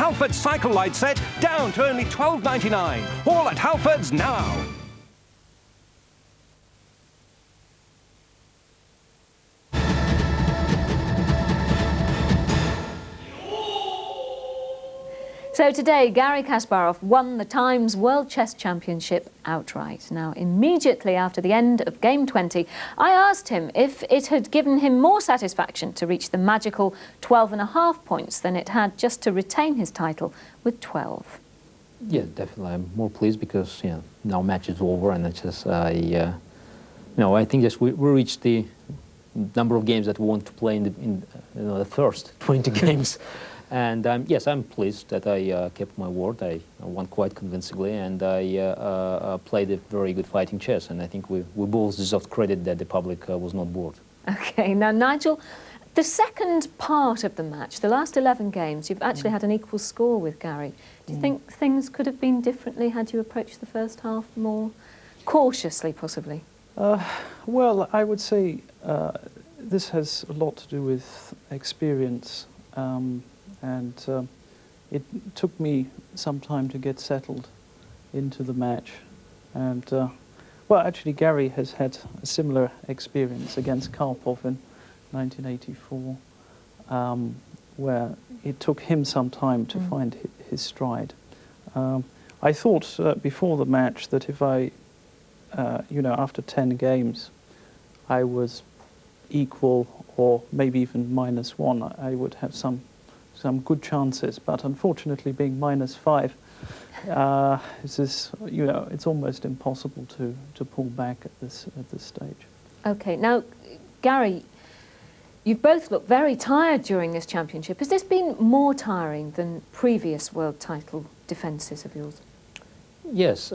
Halford's cycle light set down to only £12.99. All at Halford's now. So today, Garry Kasparov won the Times World Chess Championship outright. Now, immediately after the end of Game 20, I asked him if it had given him more satisfaction to reach the magical 12.5 points than it had just to retain his title with 12. Yeah, definitely. I'm more pleased because, now match is over, and it's just, I think just we reached the number of games that we want to play in the first 20 games. And yes, I'm pleased that I kept my word. I won quite convincingly, and I played a very good fighting chess. And I think we both deserve credit that the public was not bored. Okay, now Nigel, the second part of the match, the last 11 games, you've actually had an equal score with Garry. Do you think things could have been differently had you approached the first half more cautiously, possibly? Well, I would say this has a lot to do with experience. And it took me some time to get settled into the match. And, well, actually, Garry has had a similar experience against Karpov in 1984, where it took him some time to find his stride. I thought before the match that if I, after 10 games, I was equal or maybe even -1, I would have some good chances, but unfortunately being -5, it's almost impossible to pull back at this stage. Okay, now Garry, you've both looked very tired during this championship. Has this been more tiring than previous world title defences of yours? Yes,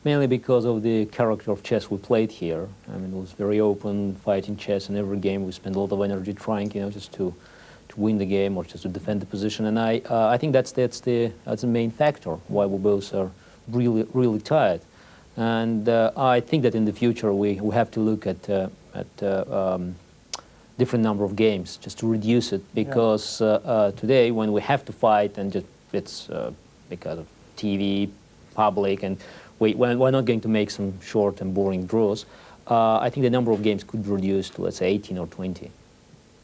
mainly because of the character of chess we played here. I mean, it was very open, fighting chess, and every game we spent a lot of energy trying, just to win the game or just to defend the position, and I think that's the main factor why we both are really tired, and I think that in the future we have to look at different number of games just to reduce it, because today when we have to fight and just it's because of TV, public, and we're not going to make some short and boring draws. I think the number of games could be reduced to, let's say, 18 or 20.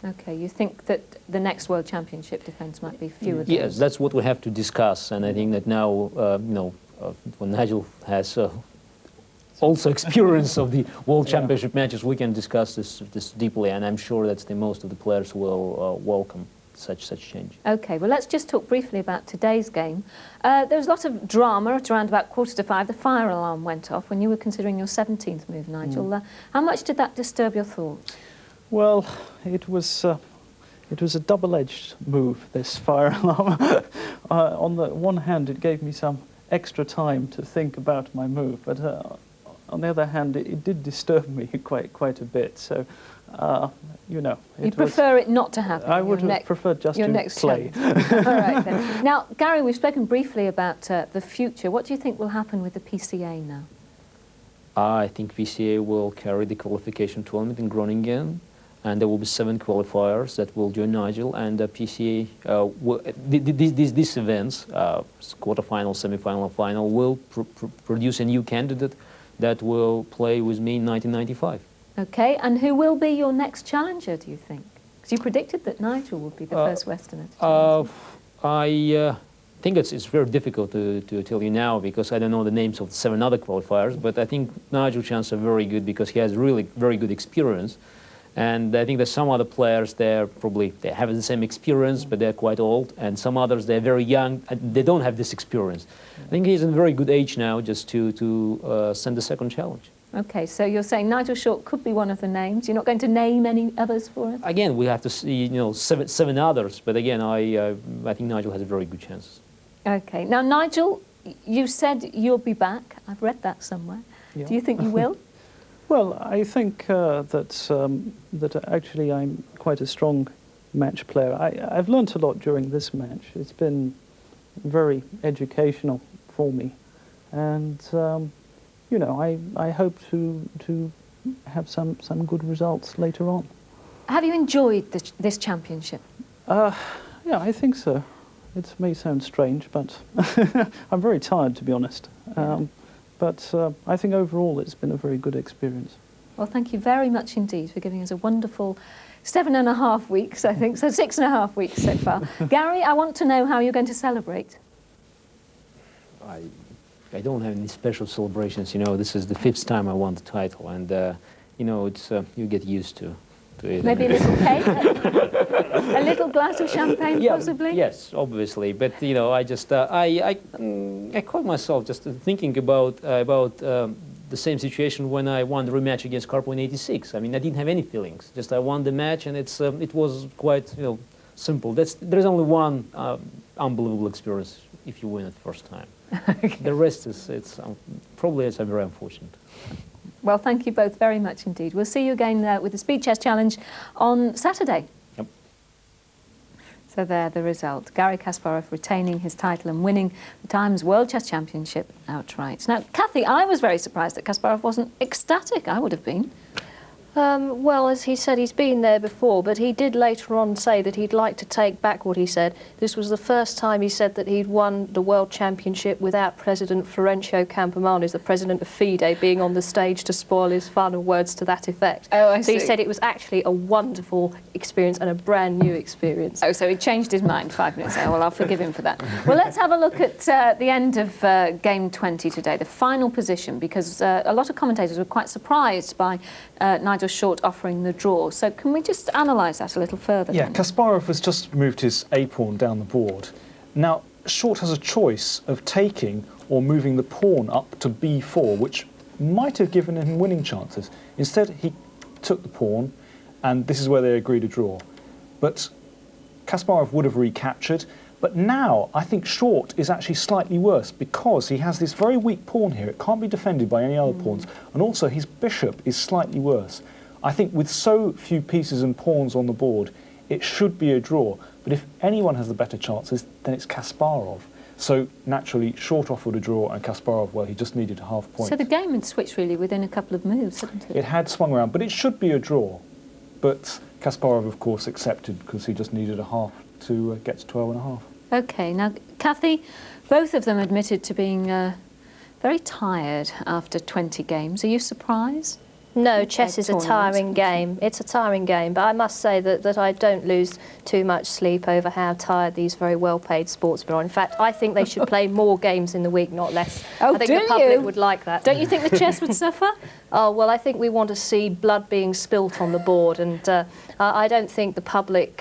Okay, you think that the next World Championship defence might be fewer games? Yes, that's what we have to discuss, and I think that now, when Nigel has also experience of the World Championship matches, we can discuss this deeply, and I'm sure that most of the players will welcome such change. Okay, well, let's just talk briefly about today's game. There was a lot of drama at around about 4:45. The fire alarm went off when you were considering your 17th move, Nigel. How much did that disturb your thoughts? Well, it was a double-edged move, this fire alarm. On the one hand, it gave me some extra time to think about my move, but on the other hand, it did disturb me quite a bit. So, You'd prefer it not to happen? I would have preferred just to play. All right, then. Now, Garry, we've spoken briefly about the future. What do you think will happen with the PCA now? I think PCA will carry the qualification tournament in Groningen, and there will be 7 qualifiers that will join Nigel, and PCA, these events, quarterfinal, semi-final, final, will produce a new candidate that will play with me in 1995. Okay, and who will be your next challenger, do you think? Because you predicted that Nigel would be the first Westerner to challenge. I think it's very difficult to tell you now, because I don't know the names of the 7 other qualifiers, but I think Nigel's chances are very good because he has really very good experience. And I think there's some other players there, they have the same experience, but they're quite old, and some others, they're very young, and they don't have this experience. I think he's in a very good age now just to send the second challenge. Okay, so you're saying Nigel Short could be one of the names. You're not going to name any others for us? Again, we have to see, 7 others, but again, I think Nigel has a very good chance. Okay, now Nigel, you said you'll be back. I've read that somewhere. Yeah. Do you think you will? Well, I think that actually I'm quite a strong match player. I've learnt a lot during this match. It's been very educational for me, and I hope to have some good results later on. Have you enjoyed this championship? Yeah, I think so. it may sound strange, but I'm very tired, to be honest. But I think overall it's been a very good experience. Well, thank you very much indeed for giving us a wonderful 7.5 weeks, I think, so 6.5 weeks so far. Garry, I want to know how you're going to celebrate. I don't have any special celebrations. You know, this is the 5th time I won the title, and you know, it's you get used to it. Maybe a little cake, a little glass of champagne, possibly. Yes, obviously. But you know, I just I caught myself just thinking about the same situation when I won the rematch against Karpov in '86. I mean, I didn't have any feelings. Just I won the match, and it was quite, you know, simple. There's only one unbelievable experience if you win it first time. Okay. The rest is probably very unfortunate. Well, thank you both very much indeed. We'll see you again with the Speed Chess Challenge on Saturday. Yep. So there, the result. Garry Kasparov retaining his title and winning the Times World Chess Championship outright. Now, Kathy, I was very surprised that Kasparov wasn't ecstatic. I would have been. Well, as he said, he's been there before, but he did later on say that he'd like to take back what he said. This was the first time he said that he'd won the World Championship without President Florencio Campomanes, the president of FIDE, being on the stage to spoil his final words to that effect. Oh, I see. So he see. said it was actually a wonderful experience and a brand new experience. Oh, so he changed his mind 5 minutes ago. Well, I'll forgive him for that. Well, let's have a look at the end of Game 20 today, the final position, because a lot of commentators were quite surprised by Nigel Short offering the draw. So can we just analyse that a little further? Yeah, then? Kasparov has just moved his A-pawn down the board. Now, Short has a choice of taking or moving the pawn up to B4, which might have given him winning chances. Instead, he took the pawn, and this is where they agreed a draw. But Kasparov would have recaptured. But now, I think Short is actually slightly worse because he has this very weak pawn here. It can't be defended by any other pawns. And also, his bishop is slightly worse. I think with so few pieces and pawns on the board, it should be a draw. But if anyone has the better chances, then it's Kasparov. So naturally, Short offered a draw, and Kasparov, well, he just needed a half point. So the game had switched really within a couple of moves, hadn't it? It had swung around, but it should be a draw. But Kasparov, of course, accepted because he just needed a half to get to 12.5. OK, now, Kathy, both of them admitted to being very tired after 20 games. Are you surprised? No, chess is a tiring game. It's a tiring game, but I must say that I don't lose too much sleep over how tired these very well-paid sportsmen are. In fact, I think they should play more games in the week, not less. Oh, I think the public would like that. Don't you think the chess would suffer? Oh, well, I think we want to see blood being spilt on the board, and I don't think the public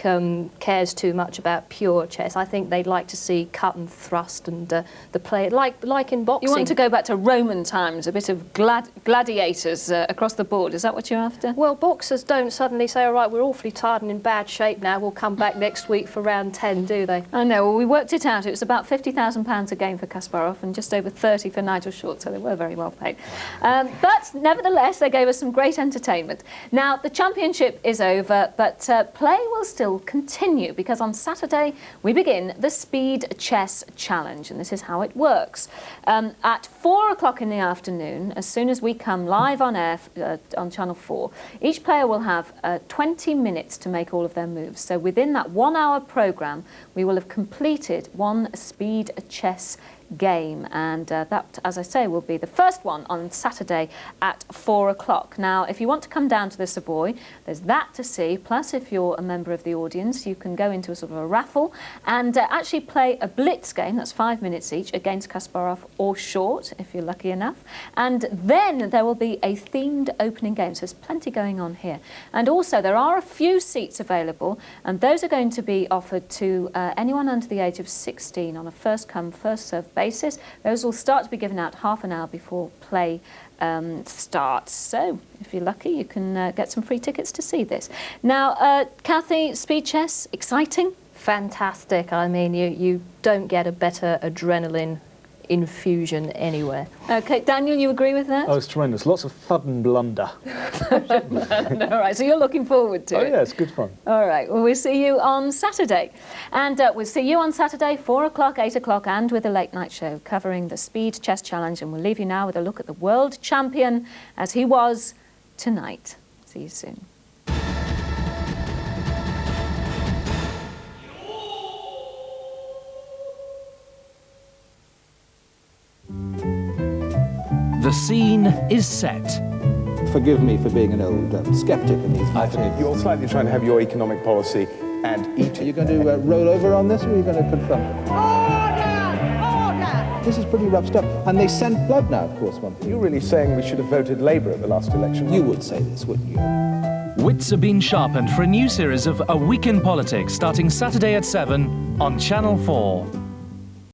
cares too much about pure chess. I think they'd like to see cut and thrust and the play, like in boxing. You want to go back to Roman times, a bit of gladiators across the board. Is that what you're after? Well, boxers don't suddenly say, all right, we're awfully tired and in bad shape now, we'll come back next week for round 10, do they? I know. Well, we worked it out. It was about £50,000 a game for Kasparov and just over 30 for Nigel Short, so they were very well paid. But nevertheless, they gave us some great entertainment. Now, the championship is over, but play will still continue because on Saturday we begin the Speed Chess Challenge, and this is how it works. At 4 o'clock in the afternoon, as soon as we come live on air on Channel 4, each player will have 20 minutes to make all of their moves. So within that 1 hour programme, we will have completed one Speed Chess game, and that, as I say, will be the first one on Saturday at 4 o'clock. Now, if you want to come down to the Savoy, there's that to see, plus if you're a member of the audience, you can go into a sort of a raffle and actually play a blitz game, that's 5 minutes each, against Kasparov or Short, if you're lucky enough, and then there will be a themed opening game, so there's plenty going on here. And also, there are a few seats available, and those are going to be offered to anyone under the age of 16 on a first-come, first-served basis. Those will start to be given out half an hour before play starts. So, if you're lucky, you can get some free tickets to see this. Now, Kathy, speed chess, exciting? Fantastic. I mean, you don't get a better adrenaline infusion anywhere. OK, Daniel, you agree with that? Oh, it's tremendous. Lots of thud and blunder. All right, so you're looking forward to it? Oh, yeah, it's good fun. All right, well, we'll see you on Saturday. And we'll see you on Saturday, 4 o'clock, 8 o'clock, and with a late night show covering the Speed Chess Challenge. And we'll leave you now with a look at the world champion as he was tonight. See you soon. The scene is set. Forgive me for being an old sceptic in these I matters. think you're slightly trying to have your economic policy and eat Are you it. going to roll over on this, or are you going to confront it? Order! This is pretty rough stuff. And they sent blood now, of course, one thing. You're really saying we should have voted Labour at the last election? You would say this, wouldn't you? Wits are being sharpened for a new series of A Week in Politics starting Saturday at 7 on Channel 4.